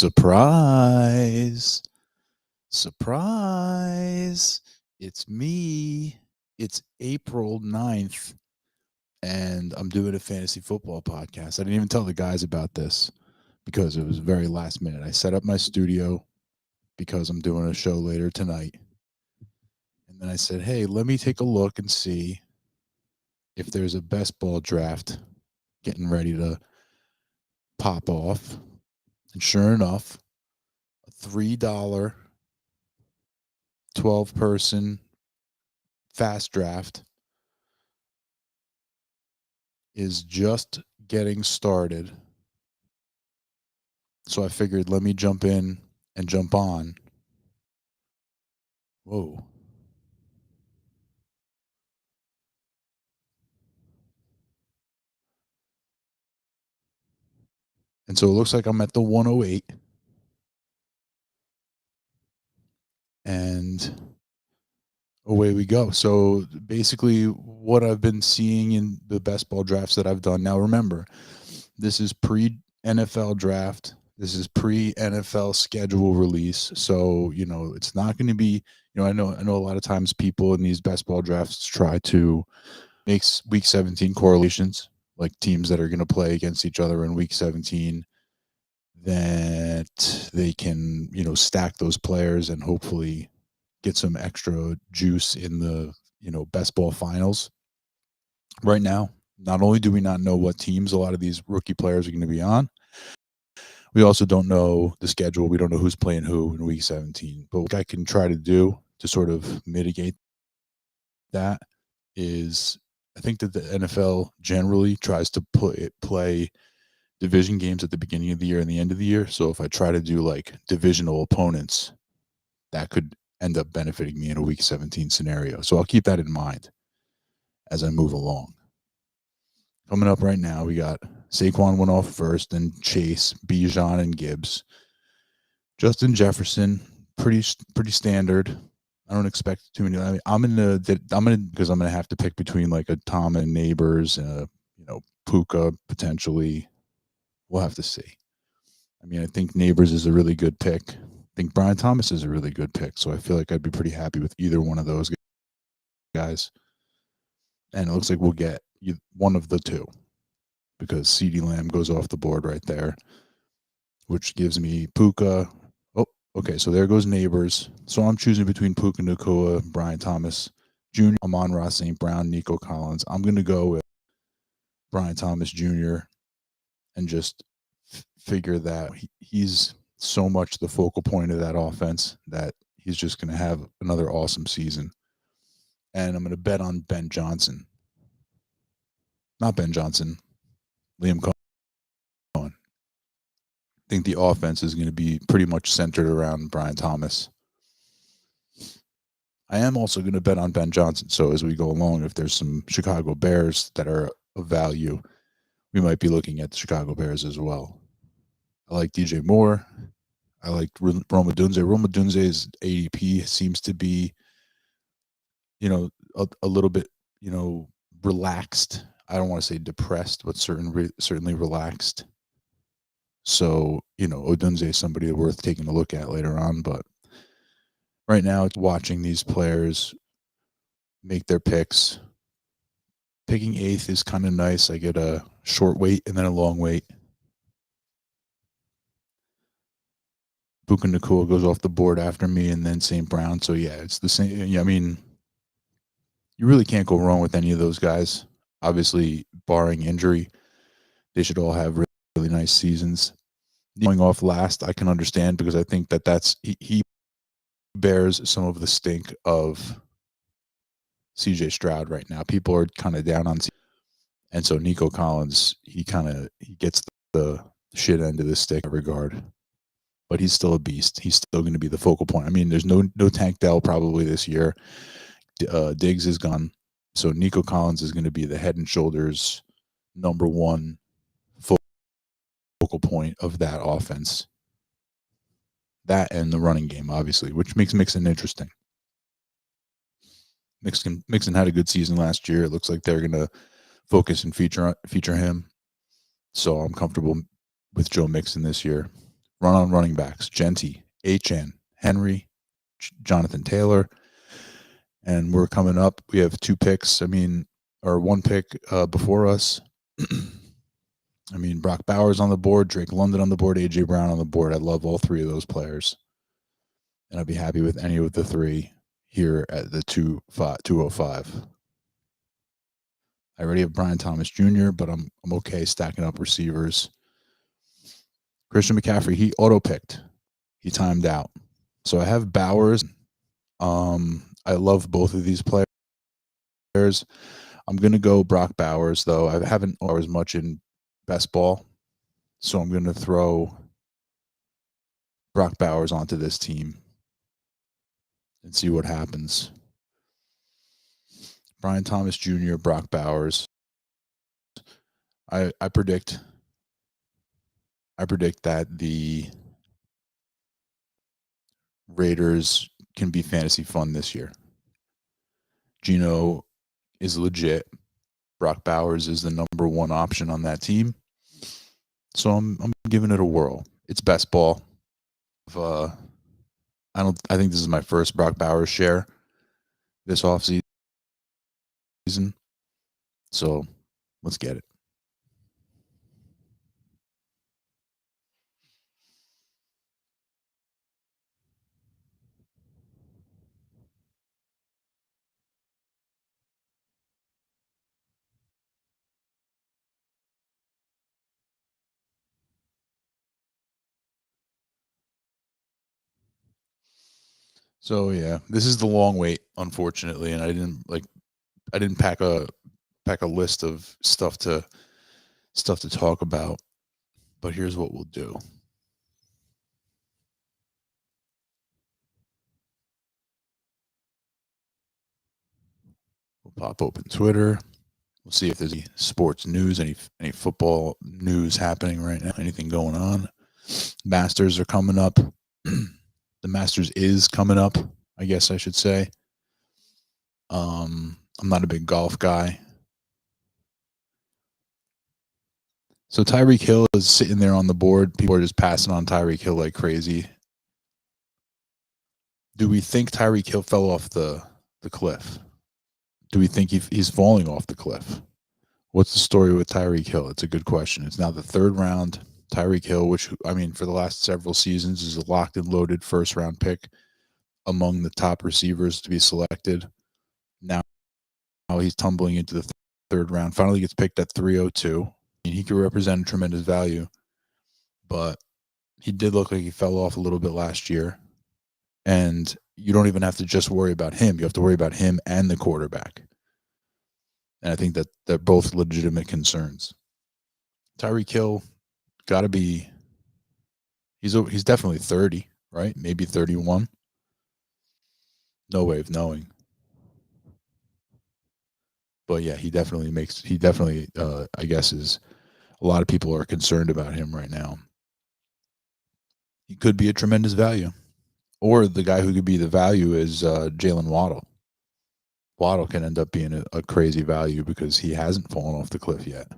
Surprise. Surprise. It's me. It's April 9th, and I'm doing a fantasy football podcast. I didn't even tell the guys about this because it was very last minute. I set up my studio because I'm doing a show later tonight. And then I said, hey, let me take a look and see if there's a best ball draft getting ready to pop off. And sure enough, a $3 12-person fast draft is just getting started. So I figured, let me jump in and jump on. Whoa. And so it looks like I'm at the 108. And away we go. So basically what I've been seeing in the best ball drafts that I've done. Now remember, this is pre-NFL draft. This is pre-NFL schedule release. So, it's not going to be, I know a lot of times people in these best ball drafts try to make week 17 correlations, like teams that are going to play against each other in week 17, that they can, stack those players and hopefully get some extra juice in the, best ball finals. Right now, not only do we not know what teams a lot of these rookie players are going to be on, we also don't know the schedule. We don't know who's playing who in week 17. But what I can try to do to sort of mitigate that is, I think that the NFL generally tries to play division games at the beginning of the year and the end of the year. So if I try to do like divisional opponents, that could end up benefiting me in a week 17 scenario. So I'll keep that in mind as I move along. Coming up right now, we got Saquon went off first, then Chase, Bijan, and Gibbs. Justin Jefferson, pretty standard. I don't expect too many. I mean, I'm gonna have to pick between like a Tom and Neighbors, Puka potentially. We'll have to see. I mean, I think Neighbors is a really good pick. I think Brian Thomas is a really good pick. So I feel like I'd be pretty happy with either one of those guys. And it looks like we'll get one of the two because CeeDee Lamb goes off the board right there, which gives me Puka. Oh, okay. So there goes Neighbors. So I'm choosing between Puka Nacua, Brian Thomas Jr., Amon-Ra St. Brown, Nico Collins. I'm going to go with Brian Thomas Jr. and just figure that he's so much the focal point of that offense that he's just going to have another awesome season. And I'm going to bet on Ben Johnson. Not Ben Johnson, Liam Cohen. I think the offense is going to be pretty much centered around Brian Thomas. I am also going to bet on Ben Johnson. So as we go along, if there's some Chicago Bears that are of value, we might be looking at the Chicago Bears as well. I like DJ Moore. I like Rome Odunze. Rome Odunze's ADP seems to be, a little bit, relaxed. I don't want to say depressed, but certainly relaxed. So, Odunze is somebody worth taking a look at later on. But right now, it's watching these players make their picks. Picking 8th is kind of nice. I get a short wait and then a long wait. Puka Nacua goes off the board after me, and then St. Brown. So, yeah, it's the same. Yeah, I mean, you really can't go wrong with any of those guys. Obviously, barring injury, they should all have really nice seasons. Going off last, I can understand because I think that's he bears some of the stink of CJ Stroud right now. People are kind of down on CJ. And so Nico Collins, he gets the shit end of the stick in regard. But he's still a beast. He's still going to be the focal point. I mean, there's no Tank Dell probably this year. Diggs is gone. So Nico Collins is going to be the head and shoulders number one focal point of that offense. That and the running game, obviously, which makes Mixon interesting. Mixon had a good season last year. It looks like they're going to focus and feature him. So I'm comfortable with Joe Mixon this year. Run on running backs: Genty, HN, Henry, Jonathan Taylor. And we're coming up. We have 2 picks. Or 1 pick before us. Brock Bowers on the board, Drake London on the board, AJ Brown on the board. I love all 3 of those players, and I'd be happy with any of the 3 here at the 205. I already have Brian Thomas Jr., but I'm okay stacking up receivers. Christian McCaffrey, he auto-picked. He timed out. So I have Bowers. I love both of these players. I'm going to go Brock Bowers, though. I haven't as much in best ball, so I'm going to throw Brock Bowers onto this team and see what happens. Brian Thomas Jr., Brock Bowers. I predict that the Raiders can be fantasy fun this year. Geno is legit. Brock Bowers is the number 1 option on that team. So I'm giving it a whirl. It's best ball. I think this is my first Brock Bowers share this offseason. So let's get it. So yeah, this is the long wait, unfortunately, and I didn't pack a list of stuff to talk about. But here's what we'll do. We'll pop open Twitter. We'll see if there's any sports news, any football news happening right now, anything going on. Masters are coming up. The Masters is coming up, I guess I should say. I'm not a big golf guy. So Tyreek Hill is sitting there on the board. People are just passing on Tyreek Hill like crazy. Do we think Tyreek Hill fell off the cliff? Do we think he's falling off the cliff? What's the story with Tyreek Hill? It's a good question. It's now the 3rd round. Tyreek Hill, which, for the last several seasons, is a locked and loaded first-round pick among the top receivers to be selected. Now he's tumbling into the 3rd round. Finally gets picked at 302. He could represent a tremendous value, but he did look like he fell off a little bit last year. And you don't even have to just worry about him. You have to worry about him and the quarterback. And I think that they're both legitimate concerns. Tyreek Hill, got to be, he's definitely 30, right? Maybe 31. No way of knowing. But yeah, he definitely, I guess, is, a lot of people are concerned about him right now. He could be a tremendous value. Or the guy who could be the value is Jalen Waddle. Waddle can end up being a crazy value because he hasn't fallen off the cliff yet.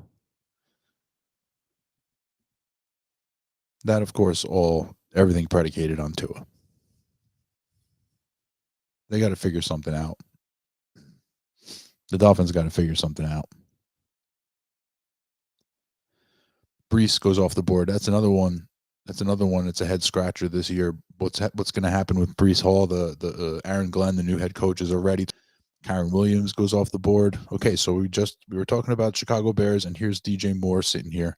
That, of course, everything predicated on Tua. They got to figure something out. The Dolphins got to figure something out. Brees goes off the board. That's another one. It's a head scratcher this year. What's going to happen with Brees Hall? The Aaron Glenn, the new head coach, is already. Kyron Williams goes off the board. Okay, so we were talking about Chicago Bears, and here's DJ Moore sitting here.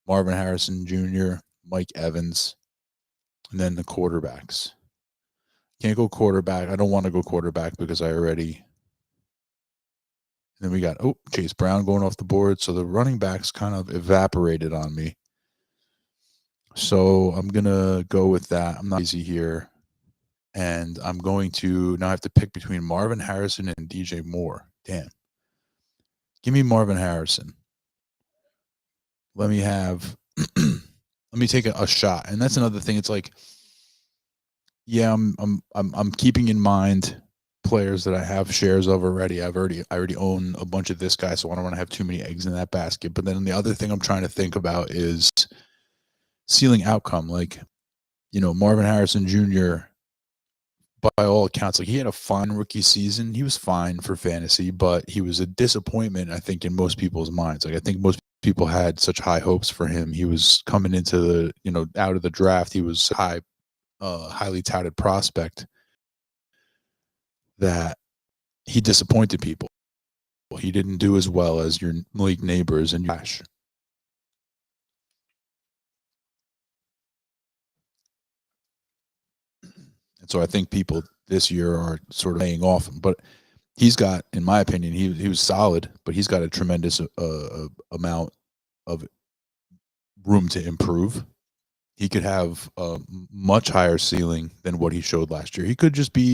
Marvin Harrison Jr., Mike Evans, and then the quarterbacks. Can't go quarterback. I don't want to go quarterback because I already. And then we got Chase Brown going off the board. So the running backs kind of evaporated on me. So I'm going to go with that. I'm not easy here. And I'm going to now have to pick between Marvin Harrison and DJ Moore. Damn. Give me Marvin Harrison. Let me take a shot. And that's another thing. It's like, yeah, I'm keeping in mind players that I have shares of already. I already own a bunch of this guy, so I don't want to have too many eggs in that basket. But then the other thing I'm trying to think about is ceiling outcome. Like, Marvin Harrison Jr., by all accounts, like he had a fine rookie season. He was fine for fantasy, but he was a disappointment, I think, in most people's minds. Like I think most people had such high hopes for him. He was coming into the, out of the draft. He was highly touted prospect that he disappointed people. He didn't do as well as your league neighbors and Josh. And so I think people this year are sort of laying off him. But he's got, in my opinion, he was solid, but he's got a tremendous amount of room to improve. He could have a much higher ceiling than what he showed last year. He could just be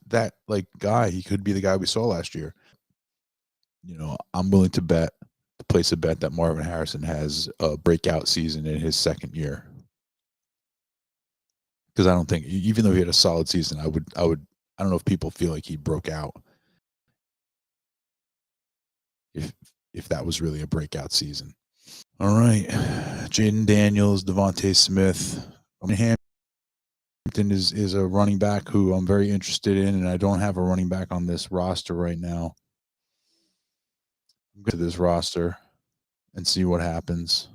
that guy. He could be the guy we saw last year. I'm willing to place a bet that Marvin Harrison has a breakout season in his second year. Because I don't think, even though he had a solid season, I don't know if people feel like he broke out. If that was really a breakout season. All right, Jaden Daniels, Devontae Smith. Hampton is a running back who I'm very interested in, and I don't have a running back on this roster right now. I'm going to this roster and see what happens.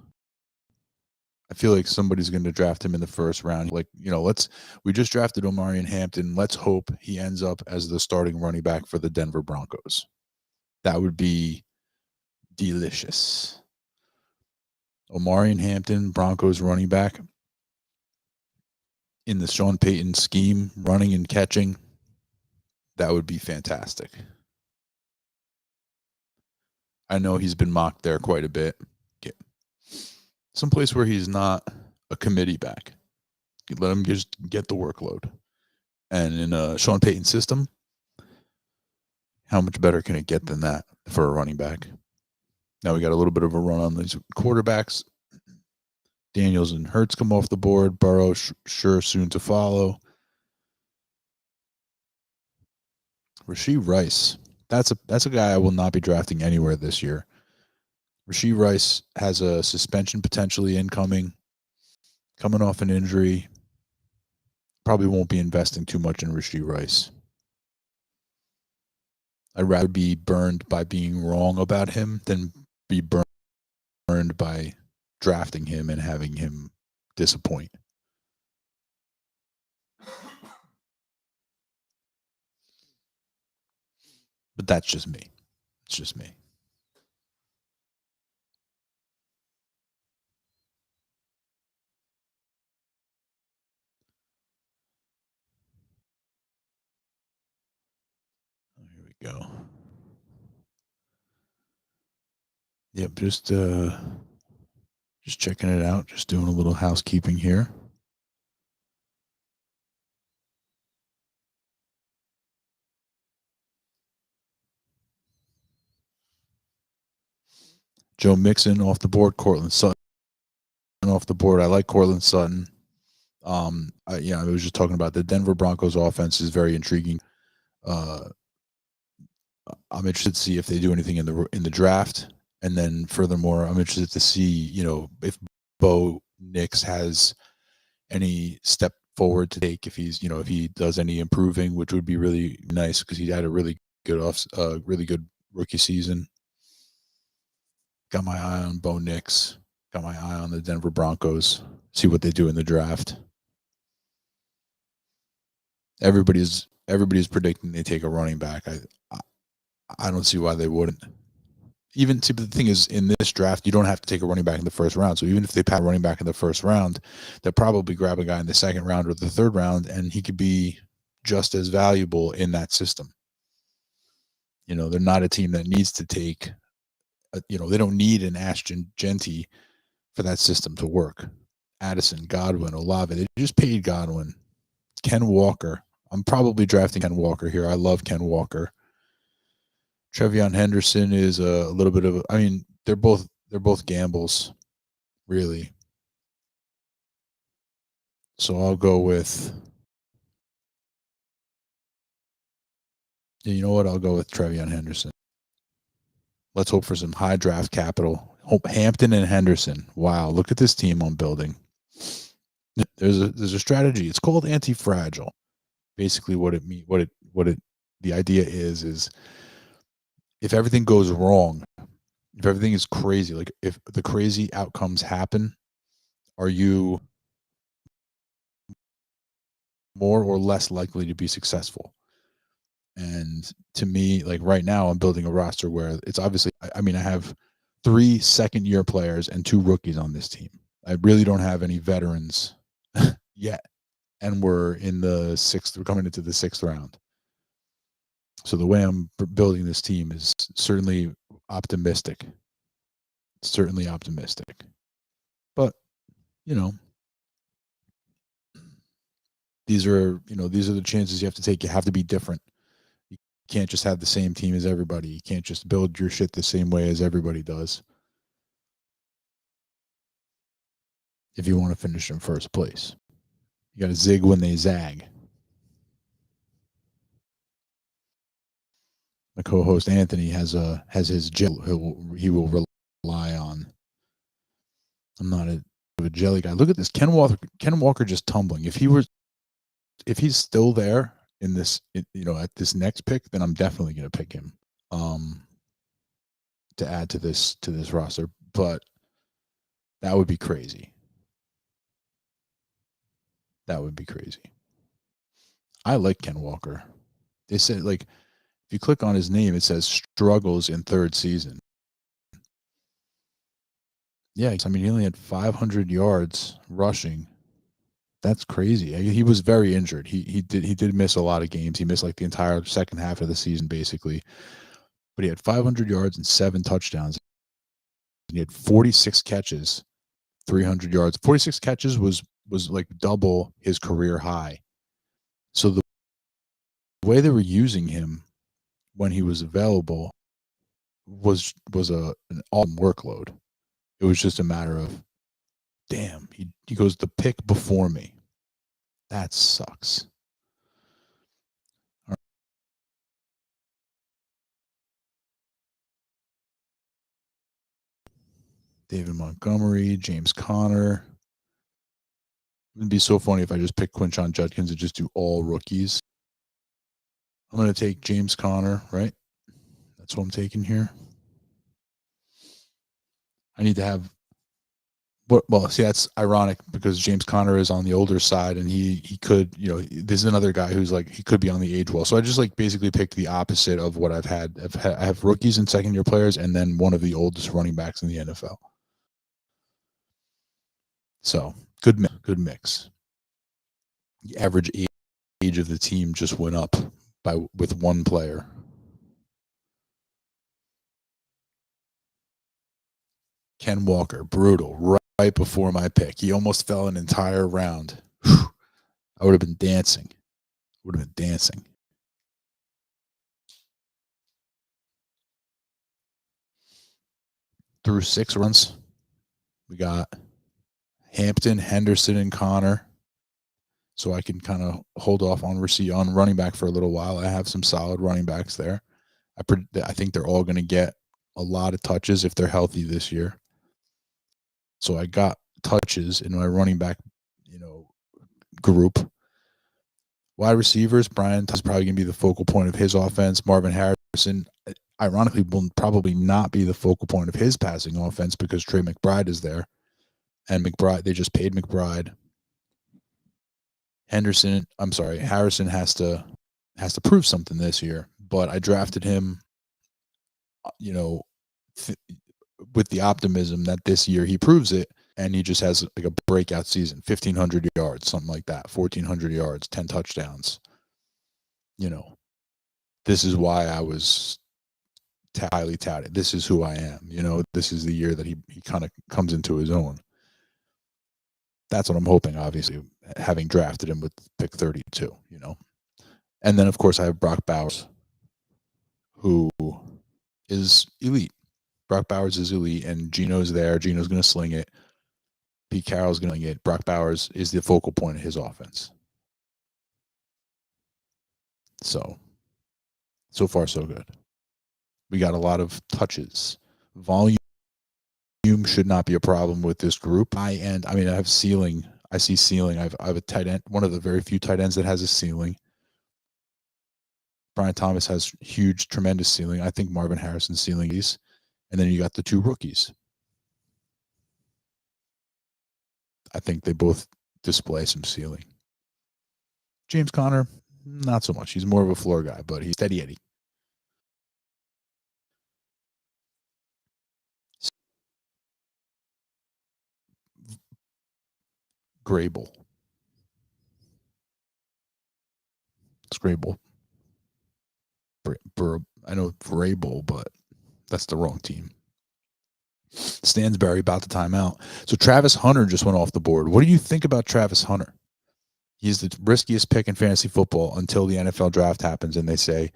I feel like somebody's going to draft him in the first round. We just drafted Omarion Hampton. Let's hope he ends up as the starting running back for the Denver Broncos. That would be delicious. Omarion Hampton, Broncos running back in the Sean Payton scheme, running and catching. That would be fantastic. I know he's been mocked there quite a bit. Someplace where he's not a committee back. You let him just get the workload. And in a Sean Payton system, how much better can it get than that for a running back? Now we got a little bit of a run on these quarterbacks. Daniels and Hurts come off the board. Burrow sure soon to follow. Rashee Rice. That's a guy I will not be drafting anywhere this year. Rashee Rice has a suspension potentially incoming, coming off an injury. Probably won't be investing too much in Rashee Rice. I'd rather be burned by being wrong about him than be burned by drafting him and having him disappoint. But that's just me. It's just me. Here we go. Yep, just checking it out, just doing a little housekeeping here. Joe Mixon off the board, Cortland Sutton off the board. I like Cortland Sutton. I was just talking about the Denver Broncos offense is very intriguing. I'm interested to see if they do anything in the draft, and then furthermore, I'm interested to see if Bo Nix has any step forward to take, if he does any improving, which would be really nice because he had a really good rookie season. Got my eye on Bo Nix. Got my eye on the Denver Broncos. See what they do in the draft. Everybody's predicting they take a running back. I don't see why they wouldn't. But the thing is, in this draft, you don't have to take a running back in the first round. So even if they pass a running back in the first round, they'll probably grab a guy in the second round or the third round, and he could be just as valuable in that system. They're not a team that needs to take. They don't need an Ashton Genty for that system to work. Addison, Godwin, Olave. They just paid Godwin. Ken Walker. I'm probably drafting Ken Walker here. I love Ken Walker. Trevion Henderson is a little bit of they're both gambles, really. So I'll go with I'll go with Trevion Henderson. Let's hope for some high draft capital. Hope Hampton and Henderson. Wow, look at this team I'm building. There's a strategy. It's called anti-fragile. Basically, the idea is if everything goes wrong, if everything is crazy, like if the crazy outcomes happen, are you more or less likely to be successful? And to me, like right now, I'm building a roster where it's obviously, I mean, I have 3 second-year players and 2 rookies on this team. I really don't have any veterans yet. And we're in the 6th, we're coming into the 6th round. So the way I'm building this team is certainly optimistic. Certainly optimistic. But, you know, these are the chances you have to take. You have to be different. You can't just have the same team as everybody. You can't just build your shit the same way as everybody does if you want to finish in first place. You got to zig when they zag. My co-host Anthony has his gel he will rely on. I'm not a jelly guy. Look at this. Ken Walker just tumbling. If he's still there in this, at this next pick, then I'm definitely going to pick him to add to this roster. But that would be crazy. That would be crazy. I like Ken Walker. They said, like, if you click on his name, it says struggles in 3rd season. Yeah, I mean, he only had 500 yards rushing. That's crazy. He was very injured. He did miss a lot of games. He missed like the entire second half of the season, basically. But he had 500 yards and 7 touchdowns. He had 46 catches, 300 yards. 46 catches was like double his career high. So the way they were using him when he was available was an awesome workload. It was just a matter of, damn, he goes the pick before me. That sucks. David Montgomery, James Conner. It'd be so funny if I just pick Quinshon Judkins and just do all rookies. I'm going to take James Conner, right? That's what I'm taking here. I need to have, well, see, that's ironic because James Conner is on the older side and he could, this is another guy who's like, he could be on the age well. So I just like basically picked the opposite of what I've had. I have rookies and second-year players and then one of the oldest running backs in the NFL. So good mix. The average age of the team just went up with one player. Ken Walker, brutal, right before my pick. He almost fell an entire round. Whew. I would have been dancing. Through 6 runs, we got Hampton, Henderson, and Connor. So I can kind of hold off on running back for a little while. I have some solid running backs there. I think they're all going to get a lot of touches if they're healthy this year. So I got touches in my running back, group. Wide receivers, Brian is probably going to be the focal point of his offense. Marvin Harrison, ironically, will probably not be the focal point of his passing offense because Trey McBride is there. And they just paid McBride. Harrison has to prove something this year. But I drafted him, with the optimism that this year he proves it, and he just has like a breakout season, 1,500 yards, something like that, 1,400 yards, 10 touchdowns. This is why I was highly touted. This is who I am. This is the year that he kind of comes into his own. That's what I'm hoping, obviously, having drafted him with pick 32, And then, of course, I have Brock Bowers, who is elite. Brock Bowers is elite, and Gino's there. Gino's going to sling it. Pete Carroll's going to sling it. Brock Bowers is the focal point of his offense. So far, so good. We got a lot of touches. Volume should not be a problem with this group. I have ceiling. I see ceiling. I have a tight end, one of the very few tight ends that has a ceiling. Brian Thomas has huge, tremendous ceiling. I think Marvin Harrison's ceiling is, and then you got the two rookies. I think they both display some ceiling. James Conner, not so much. He's more of a floor guy, but he's steady Eddie. Grable. It's Grable. I know Vrabel, but that's the wrong team. Stansberry about to time out. So Travis Hunter just went off the board. What do you think about Travis Hunter? He's the riskiest pick in fantasy football until the NFL draft happens and they say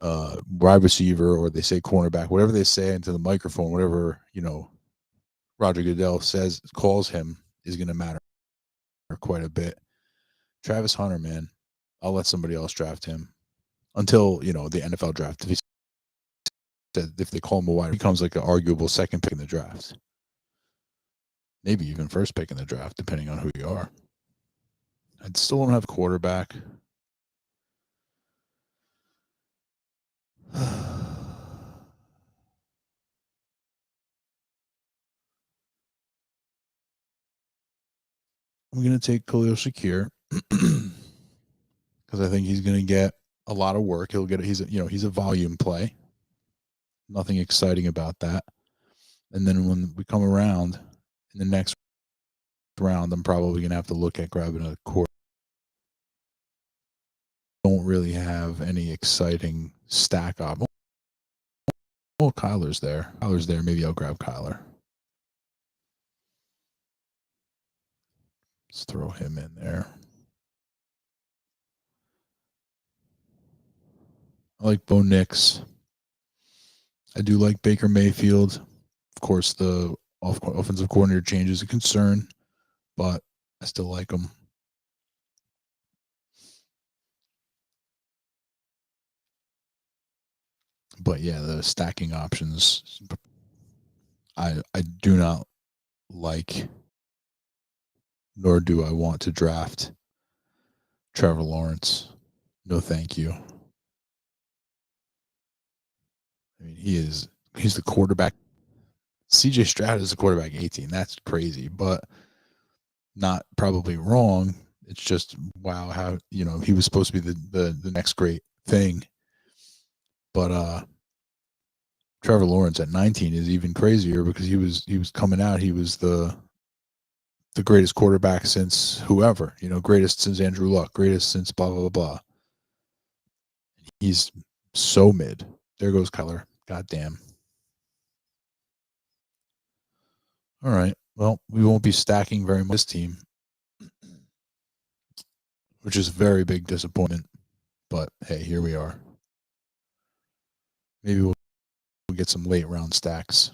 wide receiver or they say cornerback, whatever they say into the microphone, whatever, Roger Goodell calls him is going to matter quite a bit. Travis Hunter, man, I'll let somebody else draft him until, the NFL draft. If they call him a wide, he becomes like an arguable second pick in the draft. Maybe even first pick in the draft, depending on who you are. I still don't have quarterback. I'm going to take Khalil Shakir because I think he's going to get a lot of work. He's a volume play. Nothing exciting about that. And then when we come around in the next round, I'm probably going to have to look at grabbing a quarterback. Don't really have any exciting stack up. Oh, Kyler's there. Maybe I'll grab Kyler. Let's throw him in there. I like Bo Nix. I do like Baker Mayfield. Of course, the offensive coordinator change is a concern, but I still like him. But yeah, the stacking options, I do not like, nor do I want to draft Trevor Lawrence. No, thank you. I mean, he's the quarterback. CJ Stroud is the quarterback 18. That's crazy, but not probably wrong. It's just wow how he was supposed to be the next great thing. But Trevor Lawrence at 19 is even crazier because he was coming out. He was the greatest quarterback since whoever, greatest since Andrew Luck, greatest since blah blah blah. He's so mid. There goes Kyler. Goddamn. All right. Well, we won't be stacking very much this team, which is a very big disappointment. But hey, here we are. Maybe we'll get some late round stacks.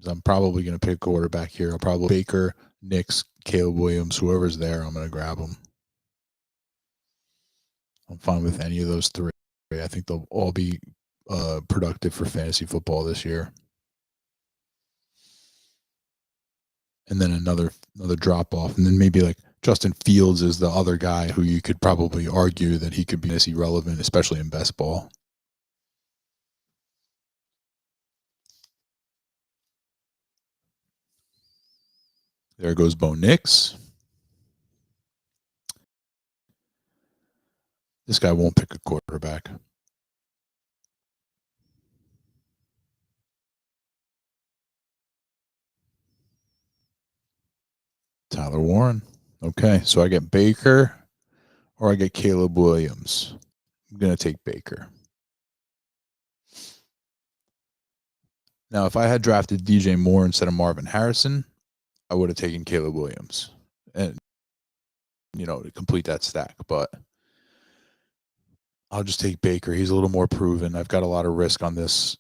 I'm probably going to pick quarterback here. I'll probably Baker, Nix, Caleb Williams, whoever's there, I'm going to grab them. I'm fine with any of those three. I think they'll all be productive for fantasy football this year. And then another drop off, and then maybe like Justin Fields is the other guy who you could probably argue that he could be this irrelevant, especially in best ball. There goes Bo Nix. This guy won't pick a quarterback. Tyler Warren. Okay, so I get Baker or I get Caleb Williams. I'm going to take Baker. Now, if I had drafted DJ Moore instead of Marvin Harrison, I would have taken Caleb Williams and, to complete that stack. But I'll just take Baker. He's a little more proven. I've got a lot of risk on this.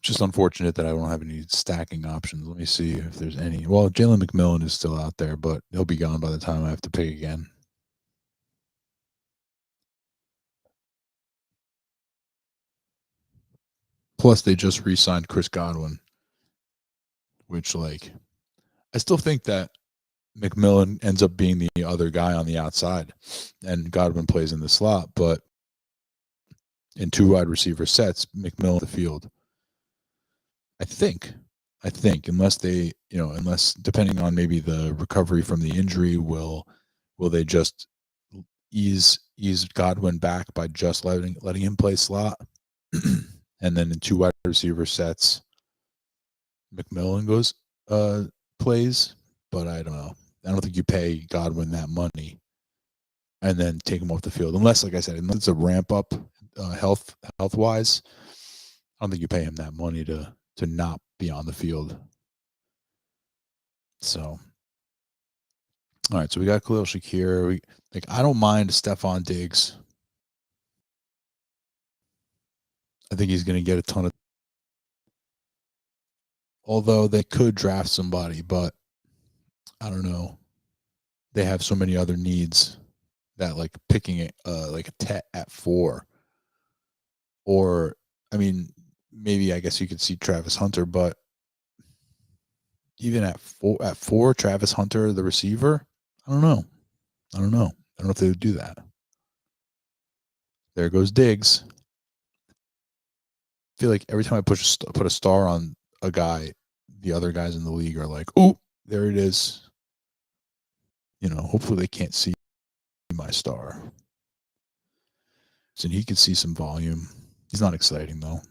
Just unfortunate that I don't have any stacking options. Let me see if there's any. Well, Jalen McMillan is still out there, but he'll be gone by the time I have to pick again. Plus, they just re-signed Chris Godwin, which, I still think that McMillan ends up being the other guy on the outside, and Godwin plays in the slot. But in two wide receiver sets, McMillan the field. I think, unless they, unless depending on maybe the recovery from the injury, will they just ease Godwin back by just letting him play slot, and then in two wide receiver sets, McMillan goes plays. But I don't know. I don't think you pay Godwin that money and then take him off the field, unless, like I said, unless it's a ramp up health wise. I don't think you pay him that money to not be on the field. So, all right. So we got Khalil Shakir. I don't mind Stephon Diggs. I think he's going to get a ton of. Although they could draft somebody, but I don't know. They have so many other needs that picking it like a Tet at 4, or I mean, maybe I guess you could see Travis Hunter, but even at 4, Travis Hunter, the receiver, I don't know. I don't know if they would do that. There goes Diggs. I feel like every time I put a star on a guy, the other guys in the league are like, "Oh, there it is." Hopefully they can't see my star. So he could see some volume. He's not exciting though.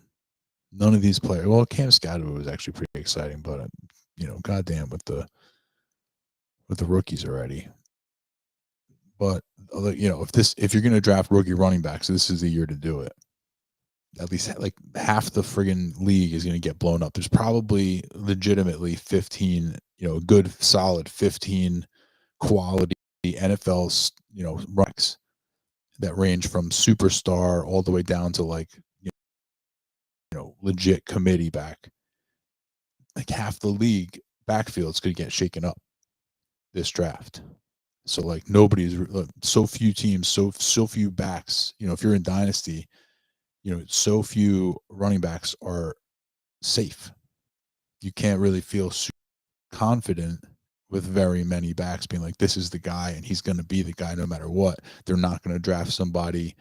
None of these players. Well, Cam Skadoo was actually pretty exciting, but goddamn with the rookies already. But if you're going to draft rookie running backs, this is the year to do it. At least half the friggin' league is going to get blown up. There's probably legitimately 15, good solid 15 quality NFL, running that range from superstar all the way down to legit committee back. Half the league backfield's going to get shaken up this draft. So nobody's so few teams, so few backs. If you're in dynasty, so few running backs are safe. You can't really feel super confident with very many backs being like, this is the guy and he's going to be the guy no matter what. They're not going to draft somebody.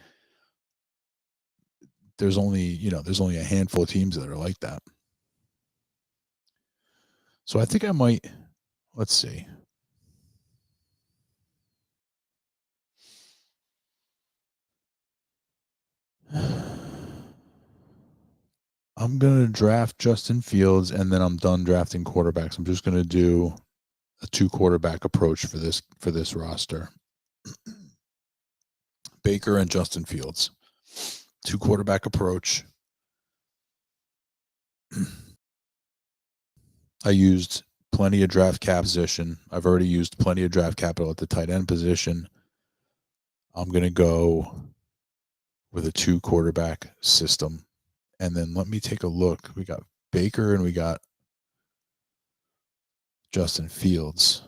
There's only a handful of teams that are like that. So I think I might, let's see. I'm going to draft Justin Fields, and then I'm done drafting quarterbacks. I'm just going to do a 2 quarterback approach for this roster. Baker and Justin Fields. 2 quarterback approach. I used plenty of draft cap position. I've already used plenty of draft capital at the tight end position. I'm going to go with a 2 quarterback system. And then let me take a look. We got Baker and we got Justin Fields.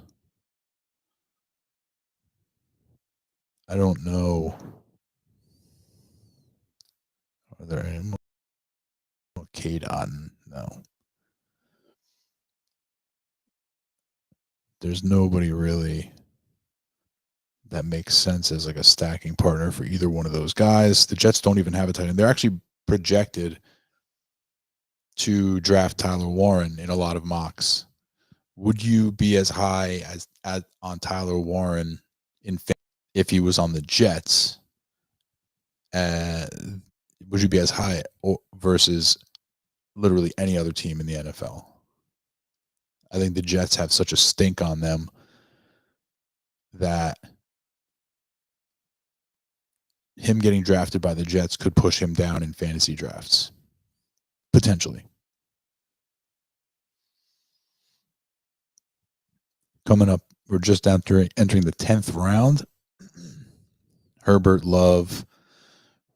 I don't know. Are there any more? Cade Otton? No. There's nobody really that makes sense as a stacking partner for either one of those guys. The Jets don't even have a tight end. They're actually projected to draft Tyler Warren in a lot of mocks. Would you be as high as on Tyler Warren if he was on the Jets? Would you be as high versus literally any other team in the NFL? I think the Jets have such a stink on them that him getting drafted by the Jets could push him down in fantasy drafts. Potentially. Coming up, we're just entering the 10th round. Herbert, Love.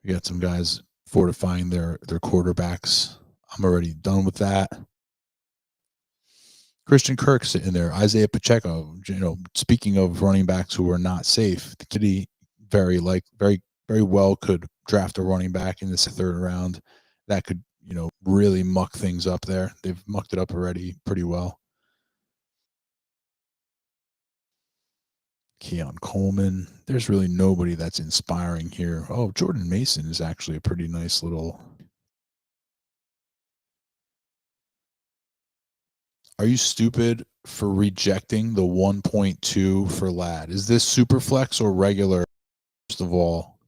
We got some guys fortifying their quarterbacks. I'm already done with that. Christian Kirk sitting there. Isaiah Pacheco. Speaking of running backs who are not safe, the Kitty very well could draft a running back in this 3rd round that could really muck things up there. They've mucked it up already pretty well. Keon Coleman. There's really nobody that's inspiring here. Oh, Jordan Mason is actually a pretty nice little. Are you stupid for rejecting the 1.2 for Ladd? Is this super flex or regular? First of all,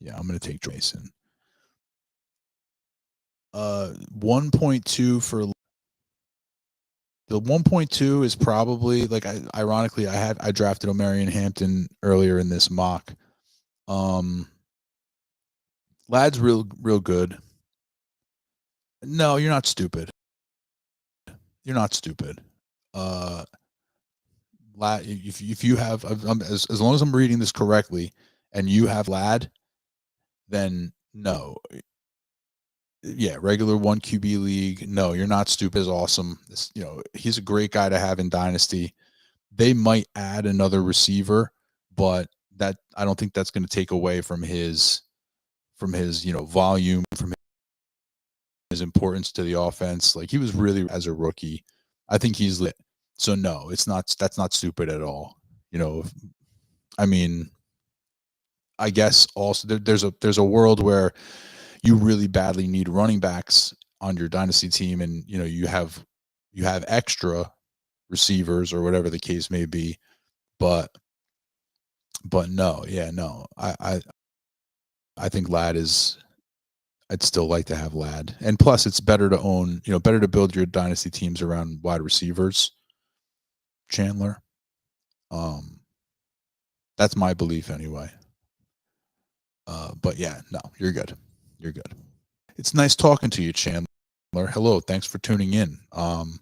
yeah, I'm going to take Mason. 1.2 for the 1.2 is probably like ironically I drafted Omarion Hampton earlier in this mock. Ladd's real good. No, you're not stupid. You're not stupid. Ladd, if you have as long as I'm reading this correctly, and you have Ladd, then no. Yeah, regular 1 QB league. No, you're not stupid. Is awesome. He's a great guy to have in Dynasty. They might add another receiver, but that I don't think that's going to take away from his volume, from his importance to the offense. Like, he was really, as a rookie, I think he's lit. So no, that's not stupid at all. I mean, I guess also there's a world where you really badly need running backs on your dynasty team, and you have extra receivers or whatever the case may be, but no, yeah, no, I think Ladd is. I'd still like to have Ladd, and plus it's better to own, better to build your dynasty teams around wide receivers. Chandler, that's my belief anyway. But yeah, no, you're good. You're good. It's nice talking to you, Chandler. Hello, thanks for tuning in. I'm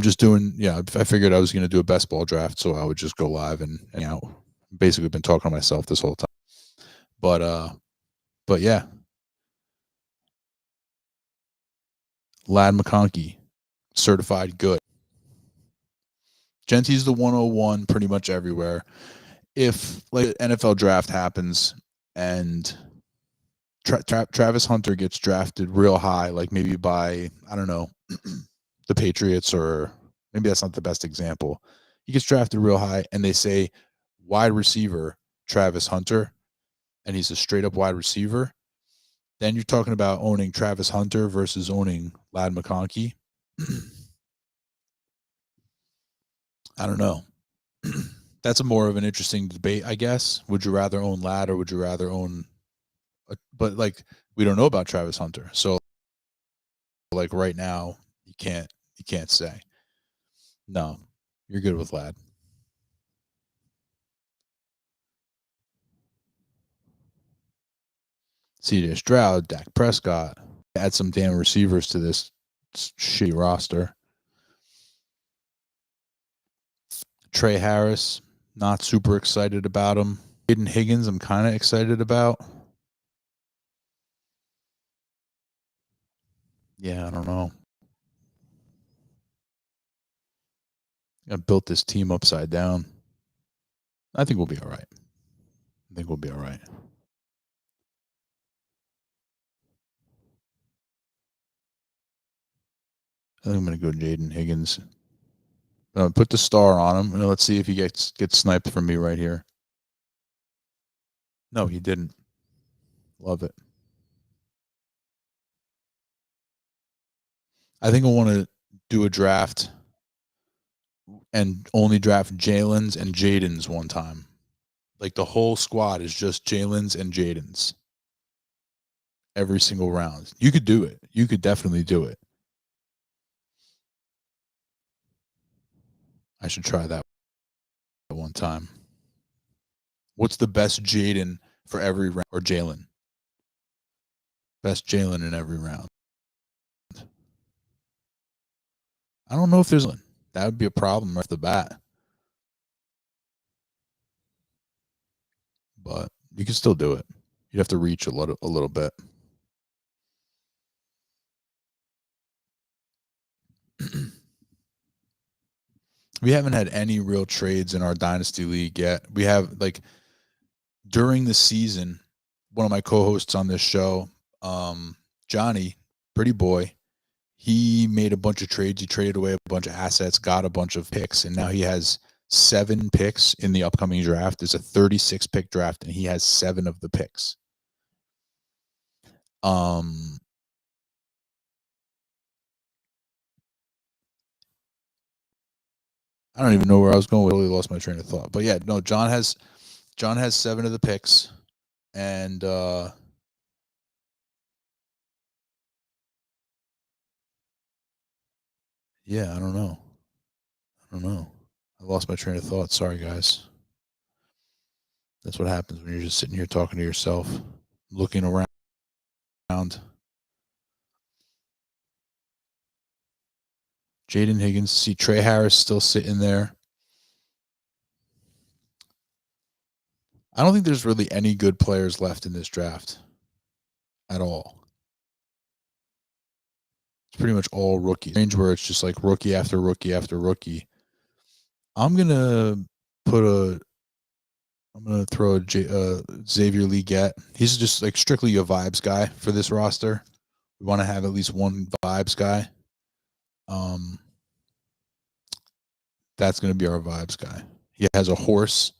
just doing, I figured I was going to do a best ball draft, so I would just go live and basically been talking to myself this whole time. But yeah. Ladd McConkey, certified good. Genty's the 101 pretty much everywhere. If like NFL draft happens and Travis Hunter gets drafted real high, like maybe by, I don't know, the Patriots, or maybe that's not the best example. He gets drafted real high and they say wide receiver Travis Hunter, and he's a straight up wide receiver. Then you're talking about owning Travis Hunter versus owning Ladd McConkey. I don't know. That's a more of an interesting debate, I guess. Would you rather own Ladd or would you rather own? But like, we don't know about Travis Hunter, so like right now, you can't say. No, you're good with Ladd. CJ Stroud, Dak Prescott. Add some damn receivers to this shitty roster. Trey Harris, not super excited about him. Aiden Higgins, I'm kind of excited about. Yeah, I don't know. I built this team upside down. I think we'll be all right. I think I'm going to go Jaden Higgins. Put the star on him, and let's see if he gets sniped from me right here. No, he didn't. Love it. I think I want to do a draft and only draft Jalen's and Jaden's one time. Like, the whole squad is just Jalen's and Jaden's every single round. You could do it. You could definitely do it. I should try that one time. What's the best Jaden for every round, or Jalen? Best Jalen in every round. I don't know if there's one. That would be a problem right off the bat. But you can still do it. You'd have to reach a little bit. We haven't had any real trades in our dynasty league yet. We have, like, during the season, one of my co-hosts on this show, Johnny, pretty boy, he made a bunch of trades. He traded away a bunch of assets, got a bunch of picks, and now he has 7 picks in the upcoming draft. There's a 36 pick draft, and he has 7 of the picks. I don't even know where I was going. I totally lost my train of thought. But yeah, no, John has 7 of the picks, and yeah, I don't know. I lost my train of thought. Sorry, guys. That's what happens when you're just sitting here talking to yourself, looking around. Jaden Higgins, see Trey Harris still sitting there. I don't think there's really any good players left in this draft at all. It's pretty much all rookies. Range where it's just like rookie after rookie after rookie. I'm gonna throw a Xavier Leggett. He's just like strictly a vibes guy for this roster. We want to have at least one vibes guy. That's going to be our vibes guy. He has a horse,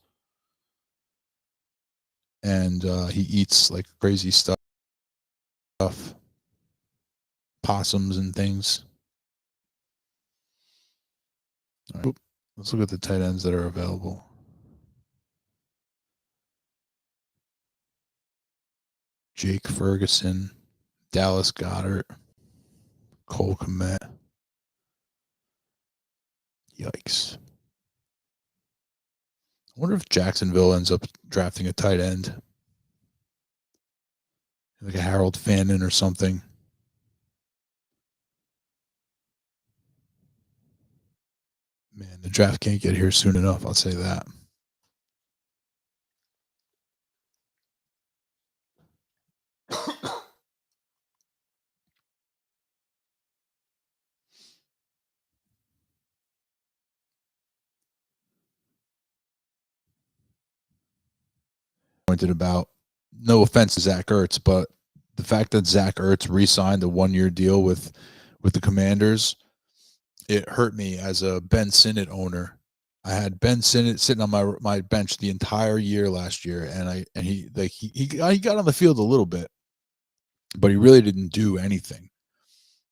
and he eats like crazy stuff, possums and things. All right. Let's look at the tight ends that are available. Jake Ferguson, Dallas Goedert, Cole Kmet. Yikes. I wonder if Jacksonville ends up drafting a tight end. Like a Harold Fannin or something. Man, the draft can't get here soon enough, I'll say that. Pointed about, no offense to Zach Ertz, but the fact that Zach Ertz re-signed a 1-year deal with the Commanders, it hurt me as a Ben Sinnott owner. I had Ben Sinnott sitting on my bench the entire year last year, and he got on the field a little bit, but he really didn't do anything.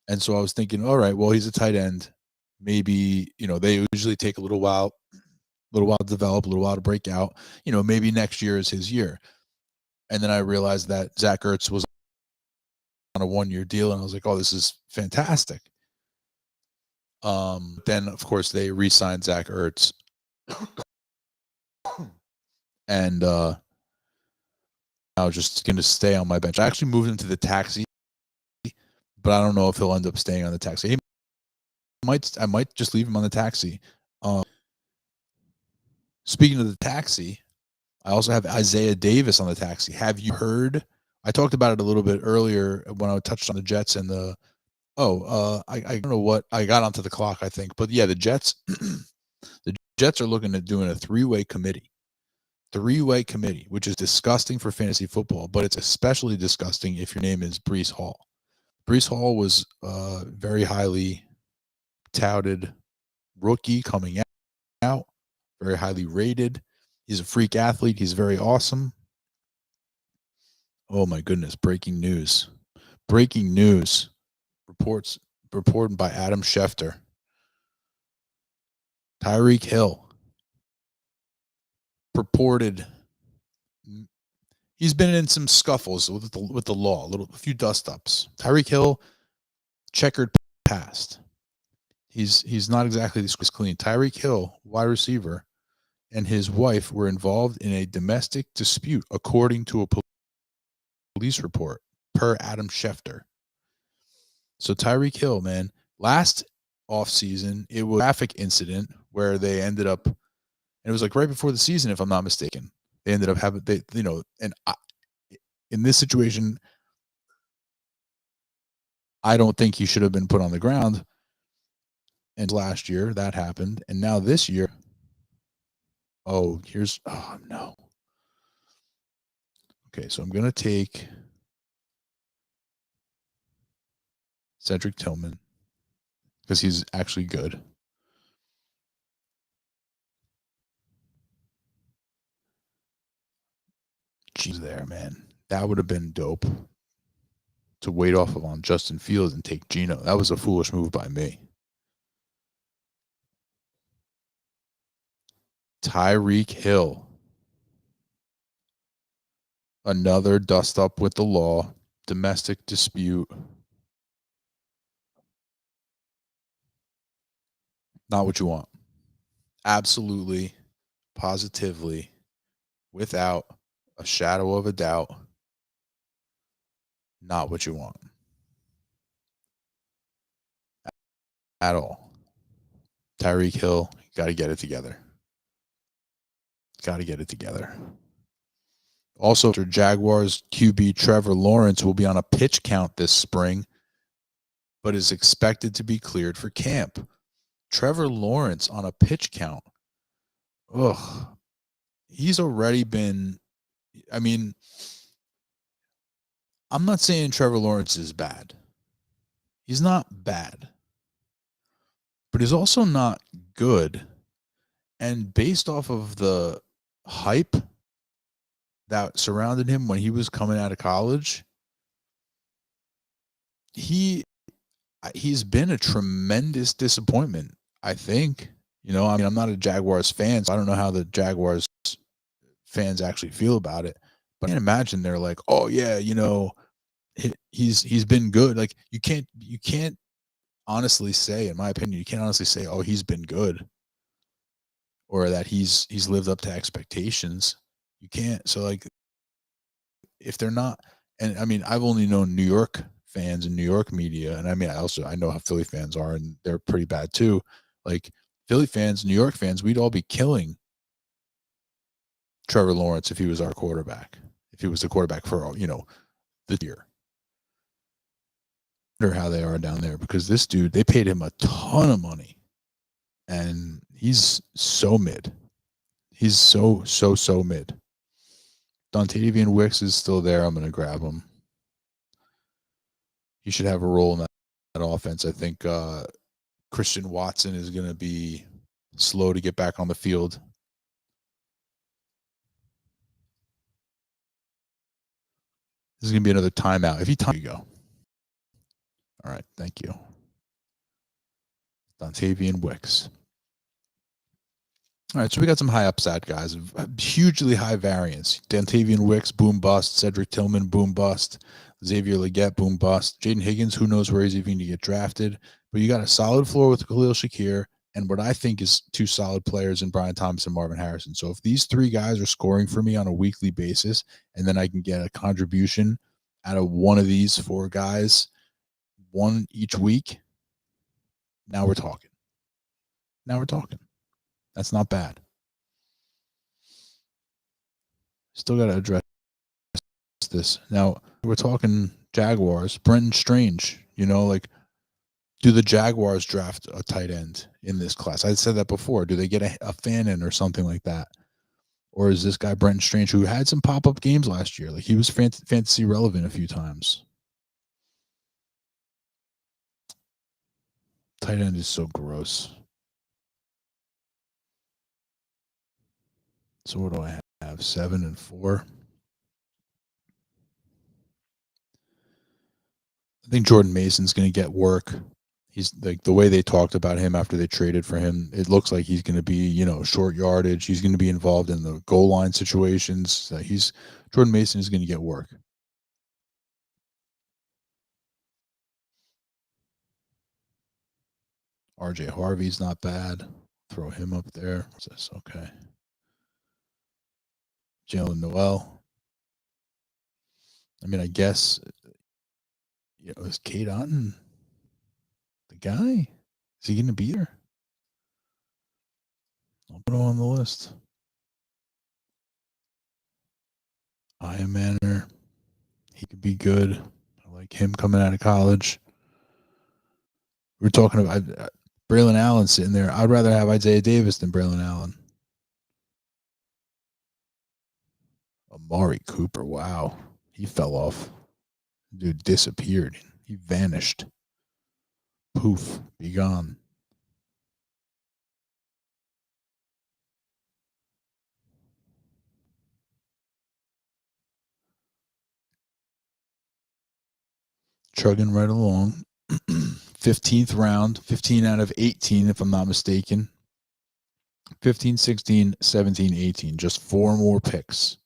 And so I was thinking, all right, well, he's a tight end. Maybe, they usually take a little while to develop, a little while to break out. Maybe next year is his year. And then I realized that Zach Ertz was on a 1-year deal, and I was like, oh, this is fantastic. Then, of course, they re-signed Zach Ertz. And I was just going to stay on my bench. I actually moved him to the taxi, but I don't know if he'll end up staying on the taxi. I might just leave him on the taxi. Speaking of the taxi, I also have Isaiah Davis on the taxi. Have you heard? I talked about it a little bit earlier when I touched on the Jets and the. I don't know what I got onto the clock, I think, but yeah, the Jets. The Jets are looking at doing a 3-way committee. 3-way committee, which is disgusting for fantasy football, but it's especially disgusting if your name is Breece Hall. Breece Hall was very highly touted rookie coming out, very highly rated. He's a freak athlete. He's very awesome. Oh my goodness, breaking news. Breaking news. Reported by Adam Schefter. Tyreek Hill purported. He's been in some scuffles with the law, a few dust-ups. Tyreek Hill, checkered past. He's not exactly this clean. Tyreek Hill, wide receiver, and his wife were involved in a domestic dispute, according to a police report, per Adam Schefter. So Tyreek Hill, man, last offseason, it was a traffic incident where they ended up, and it was like right before the season, if I'm not mistaken. They ended up having, in this situation, I don't think he should have been put on the ground. And last year that happened. And now this year, oh no. Okay, so I'm going to take Cedric Tillman. because he's actually good. Jeez, there, man. That would have been dope to wait off of on Justin Fields and take Geno. That was a foolish move by me. Tyreek Hill. Another dust up with the law. Domestic dispute. Not what you want. Absolutely, positively, without a shadow of a doubt, not what you want. At all. Tyreek Hill, got to get it together. Got to get it together. Also, Jaguars QB Trevor Lawrence will be on a pitch count this spring, but is expected to be cleared for camp. Trevor Lawrence on a pitch count. Ugh. He's already been, I mean, I'm not saying Trevor Lawrence is bad. He's not bad. But he's also not good. And based off of the hype that surrounded him when he was coming out of college, he's been a tremendous disappointment, I think. You know, I mean, I'm not a Jaguars fan, so I don't know how the Jaguars fans actually feel about it. But I can't imagine they're like, oh yeah, you know, he's been good. Like you can't honestly say, in my opinion, you can't honestly say, oh, he's been good, or that he's lived up to expectations. You can't. So like, if they're not, and I mean, I've only known New York fans and New York media, and I mean, I know how Philly fans are, and they're pretty bad too. Like Philly fans, New York fans, we'd all be killing Trevor Lawrence if he was our quarterback. If he was the quarterback for, you know, the year. I wonder how they are down there, because this dude, they paid him a ton of money, and he's so mid. He's so mid. Dontavian Wicks is still there. I'm going to grab him. He should have a role in that offense. I think Christian Watson is going to be slow to get back on the field. This is going to be another timeout. If you time, you go. All right. Thank you. Dontavian Wicks. All right, so we got some high upside guys, hugely high variance. Dontavian Wicks, boom bust. Cedric Tillman, boom bust. Xavier Legette, boom bust. Jaden Higgins, who knows where he's even going to get drafted. But you got a solid floor with Khalil Shakir, and what I think is two solid players in Brian Thomas and Marvin Harrison. So if these three guys are scoring for me on a weekly basis, and then I can get a contribution out of one of these four guys, one each week, now we're talking. That's not bad. Still got to address this. Now, we're talking Jaguars. Brenton Strange, you know, like, do the Jaguars draft a tight end in this class? I said that before. Do they get a fan in or something like that? Or is this guy Brenton Strange, who had some pop-up games last year? Like, he was fantasy relevant a few times. Tight end is so gross. So what do I have? 7 and 4. I think Jordan Mason's going to get work. He's like, the way they talked about him after they traded for him, it looks like he's going to be, you know, short yardage. He's going to be involved in the goal line situations. Jordan Mason is going to get work. RJ Harvey's not bad. Throw him up there. What's this? Okay. Jalen Noel. I mean, I guess, you know, is Cade Otton the guy? Is he going to be there? I'll put him on the list. Iron Manor. He could be good. I like him coming out of college. We're talking about Braylon Allen sitting there. I'd rather have Isaiah Davis than Braylon Allen. Amari Cooper. Wow. He fell off. Dude disappeared. He vanished. Poof, be gone. Chugging right along. 15th round, 15 out of 18, if I'm not mistaken. 15, 16, 17, 18. Just 4 more picks.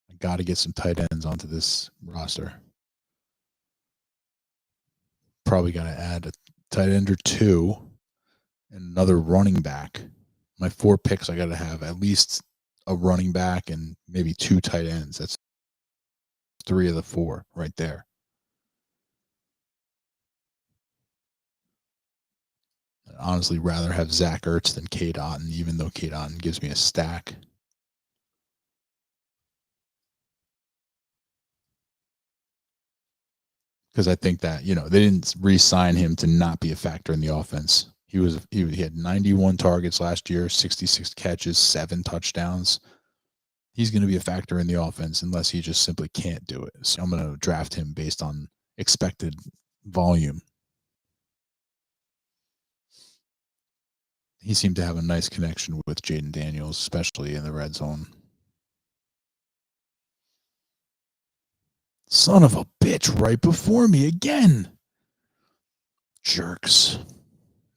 I got to get some tight ends onto this roster. Probably got to add a tight end or 2 and another running back. My 4 picks, I got to have at least a running back and maybe 2 tight ends. That's 3 of the 4 right there. I'd honestly rather have Zach Ertz than Cade Otton, even though Cade Otton gives me a stack. Because I think that, they didn't re-sign him to not be a factor in the offense. He had 91 targets last year, 66 catches, 7 touchdowns. He's going to be a factor in the offense unless he just simply can't do it. So I'm going to draft him based on expected volume. He seemed to have a nice connection with Jaden Daniels, especially in the red zone. Son of a bitch, right before me again. Jerks.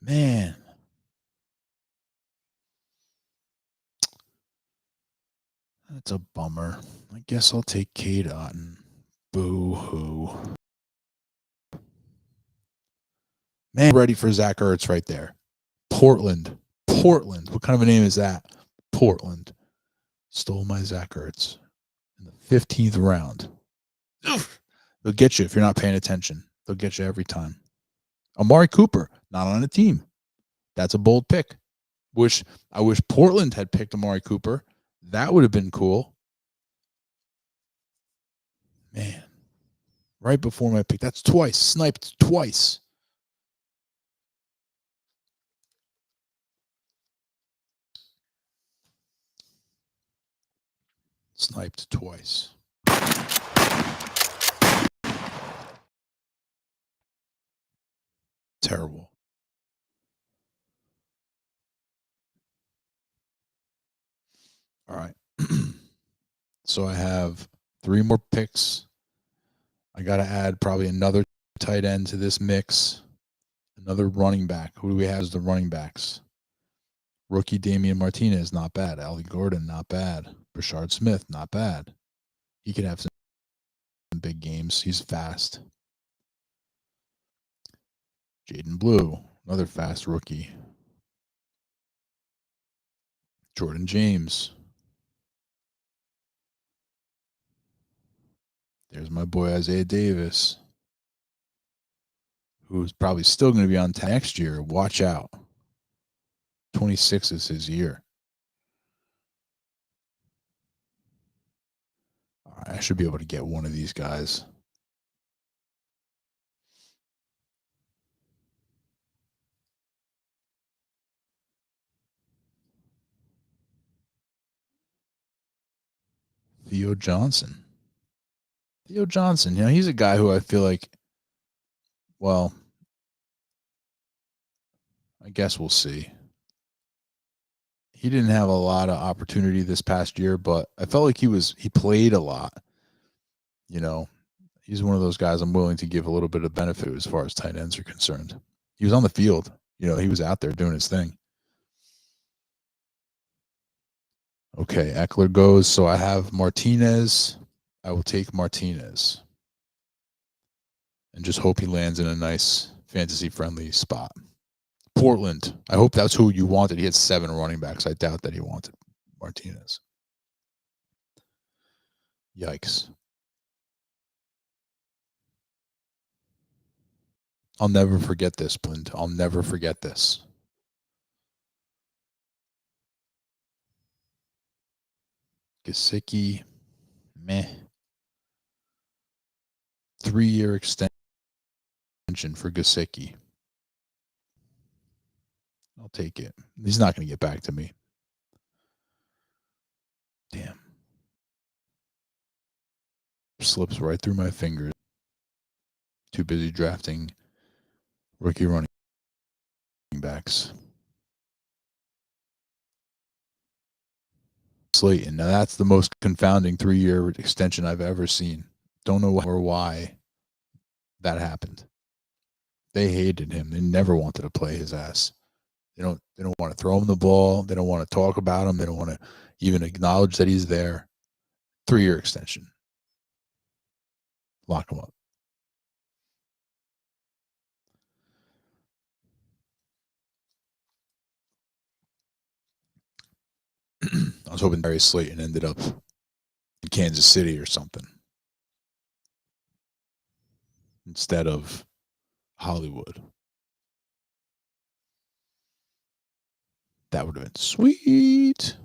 Man. That's a bummer. I guess I'll take Cade Otton. Boo-hoo. Man, ready for Zach Ertz right there. Portland. What kind of a name is that? Portland. Stole my Zach Ertz in the 15th round. They'll get you if you're not paying attention. They'll get you every time. Amari Cooper, not on a team. That's a bold pick. I wish Portland had picked Amari Cooper. That would have been cool. Man. Right before my pick. That's twice. Sniped twice. Sniped twice. Terrible. All right. So I have 3 more picks. I got to add probably another tight end to this mix. Another running back. Who do we have as the running backs? Rookie Damian Martinez, not bad. Allie Gordon, not bad. Brashard Smith, not bad. He could have some big games. He's fast. Jaden Blue, another fast rookie. Jordan James. There's my boy Isaiah Davis, who's probably still going to be on next year. Watch out. 26 is his year. All right, I should be able to get one of these guys. Theo Johnson. He's a guy who I feel like, well, I guess we'll see. He didn't have a lot of opportunity this past year, but I felt like he played a lot. He's one of those guys I'm willing to give a little bit of benefit as far as tight ends are concerned. He was on the field. He was out there doing his thing. Okay, Eckler goes. So I have Martinez. I will take Martinez and just hope he lands in a nice fantasy-friendly spot. Portland. I hope that's who you wanted. He had 7 running backs. I doubt that he wanted Martinez. Yikes. I'll never forget this, Blind. I'll never forget this. Gesicki, meh. 3-year extension for Gesicki. I'll take it. He's not going to get back to me. Damn. Slips right through my fingers. Too busy drafting rookie running backs. Slayton. Now that's the most confounding 3-year extension I've ever seen. Don't know or why that happened. They hated him. They never wanted to play his ass. They don't want to throw him the ball. They don't want to talk about him. They don't want to even acknowledge that he's there. 3-year extension. Lock him up. I was hoping Darius Slayton ended up in Kansas City or something instead of Hollywood. That would have been sweet.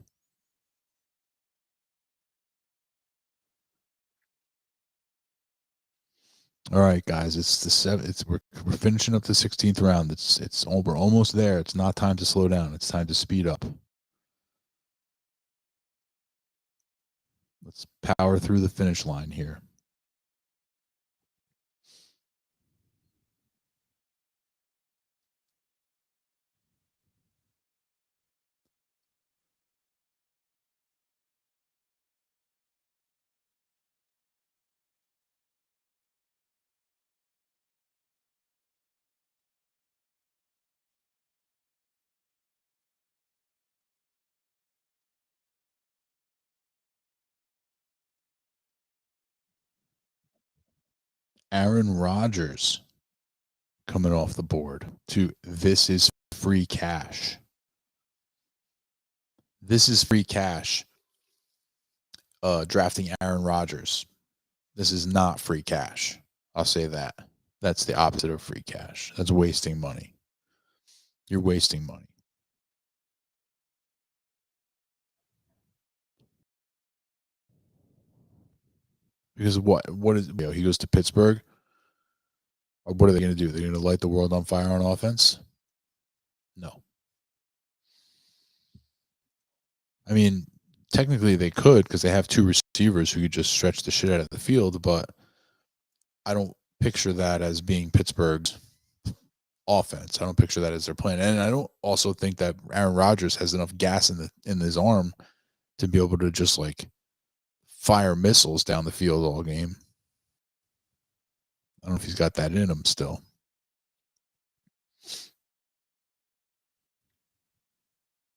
All right, guys, it's the 7th. We're finishing up the 16th round. We're almost there. It's not time to slow down. It's time to speed up. Let's power through the finish line here. Aaron Rodgers coming off the board to this is free cash. This is free cash. Drafting Aaron Rodgers. This is not free cash. I'll say that. That's the opposite of free cash. That's wasting money. You're wasting money. Because what is he goes to Pittsburgh? Or what are they going to do? They're going to light the world on fire on offense? No. I mean, technically they could because they have 2 receivers who could just stretch the shit out of the field, but I don't picture that as being Pittsburgh's offense. I don't picture that as their plan. And I don't also think that Aaron Rodgers has enough gas in his arm to be able to just like fire missiles down the field all game. I don't know if he's got that in him still.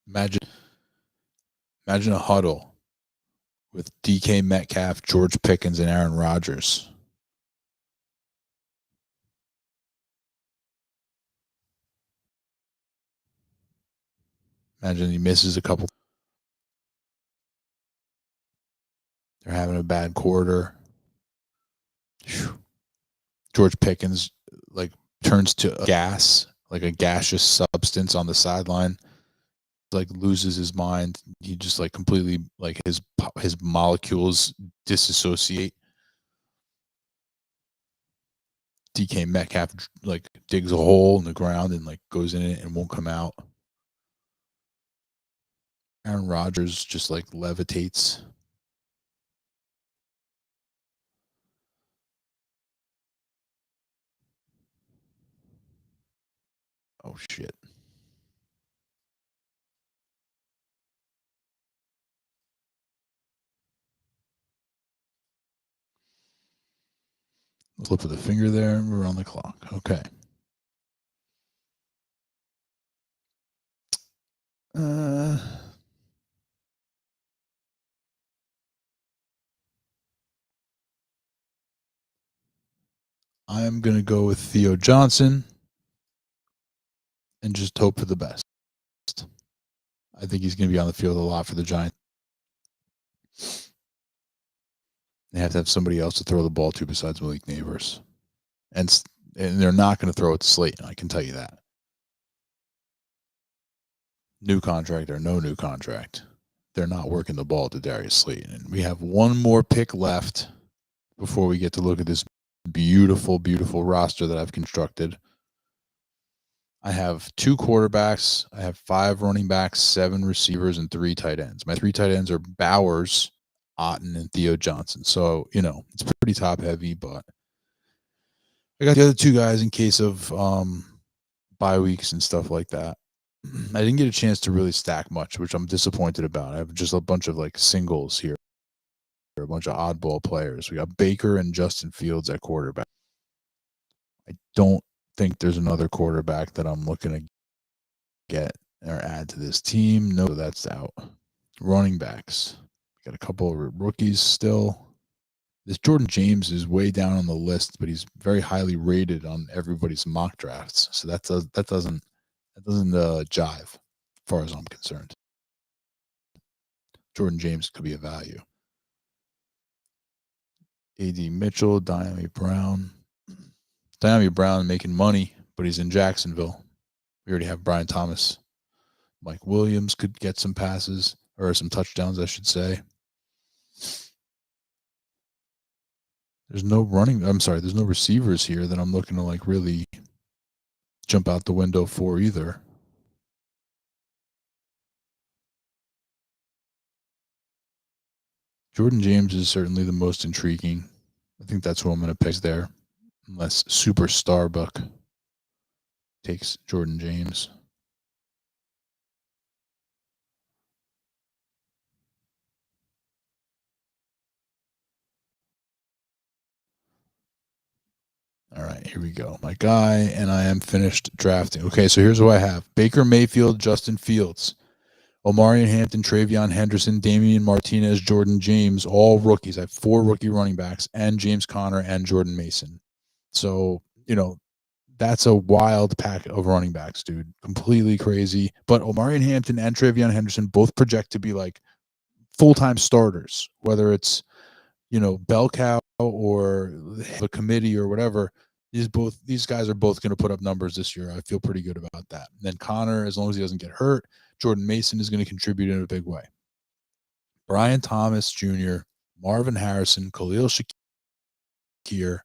Imagine a huddle with DK Metcalf, George Pickens, and Aaron Rodgers. Imagine he misses a couple. They're having a bad quarter. Whew. George Pickens like turns to gas, like a gaseous substance on the sideline. Like loses his mind. He just like completely like his molecules disassociate. DK Metcalf like digs a hole in the ground and like goes in it and won't come out. Aaron Rodgers just like levitates. Oh shit. Flip of the finger there, and we're on the clock. Okay. I'm going to go with Theo Johnson and just hope for the best. I think he's going to be on the field a lot for the Giants. They have to have somebody else to throw the ball to besides Malik Neighbors. And they're not going to throw it to Slayton, I can tell you that. New contract or no new contract, they're not working the ball to Darius Slayton. And we have one more pick left before we get to look at this beautiful, beautiful roster that I've constructed. I have 2 quarterbacks. I have 5 running backs, 7 receivers, and 3 tight ends. My 3 tight ends are Bowers, Otten, and Theo Johnson. So, it's pretty top heavy, but I got the other 2 guys in case of bye weeks and stuff like that. I didn't get a chance to really stack much, which I'm disappointed about. I have just a bunch of like singles here, a bunch of oddball players. We got Baker and Justin Fields at quarterback. I don't think there's another quarterback that I'm looking to get or add to this team. No, that's out. Running backs. Got a couple of rookies still. This Jordan James is way down on the list, but he's very highly rated on everybody's mock drafts. So that doesn't jive, as far as I'm concerned. Jordan James could be a value. A.D. Mitchell, Diami Brown. Diami Brown making money, but he's in Jacksonville. We already have Brian Thomas. Mike Williams could get some passes, or some touchdowns, I should say. There's no receivers here that I'm looking to like really jump out the window for either. Jordan James is certainly the most intriguing. I think that's who I'm going to pick there, unless Super Starbuck takes Jordan James. All right, here we go. My guy, and I am finished drafting. Okay, so here's who I have. Baker Mayfield, Justin Fields, Omarion Hampton, Travion Henderson, Damian Martinez, Jordan James, all rookies. I have 4 rookie running backs, and James Conner and Jordan Mason. So, that's a wild pack of running backs, dude. Completely crazy. But Omarion Hampton and Travion Henderson both project to be like full-time starters, whether it's bell cow or the committee or whatever. These guys are both going to put up numbers this year. I feel pretty good about that. And then Connor, as long as he doesn't get hurt, Jordan Mason is going to contribute in a big way. Brian Thomas Jr., Marvin Harrison, Khalil Shakir,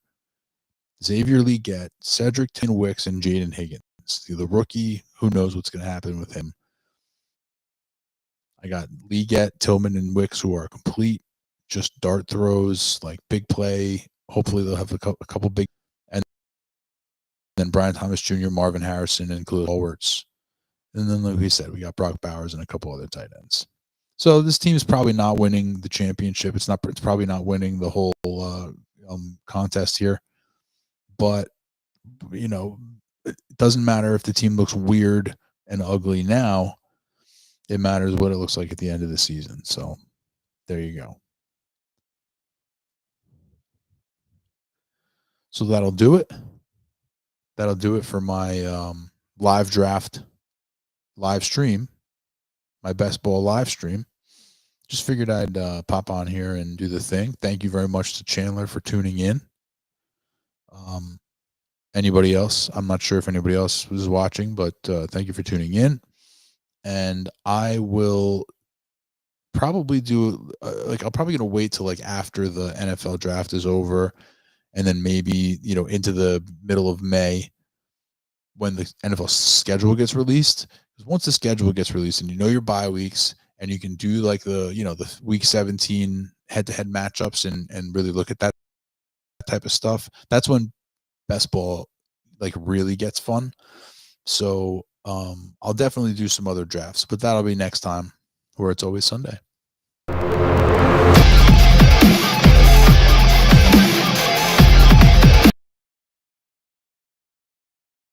Xavier Legette, Cedric Wicks, and Jaden Higgins. The rookie, who knows what's going to happen with him. I got Legette, Tillman, and Wicks, who are complete just dart throws, like big play. Hopefully they'll have a couple big. And then Brian Thomas Jr., Marvin Harrison, and Khalil Holwerts. And then, like we said, we got Brock Bowers and a couple other tight ends. So this team is probably not winning the championship. It's probably not winning the whole contest here. But, it doesn't matter if the team looks weird and ugly now. It matters what it looks like at the end of the season. So there you go. So that'll do it. That'll do it for my live draft live stream, my best ball live stream. Just figured I'd pop on here and do the thing. Thank you very much to Chandler for tuning in. Anybody else? I'm not sure if anybody else was watching, but thank you for tuning in. And I will probably do I'm probably going to wait till like after the NFL draft is over. And then maybe, into the middle of May when the NFL schedule gets released. Because once the schedule gets released and your bye weeks and you can do like the week 17 head-to-head matchups and really look at that type of stuff, that's when best ball like really gets fun. So I'll definitely do some other drafts, but that'll be next time where it's always Sunday.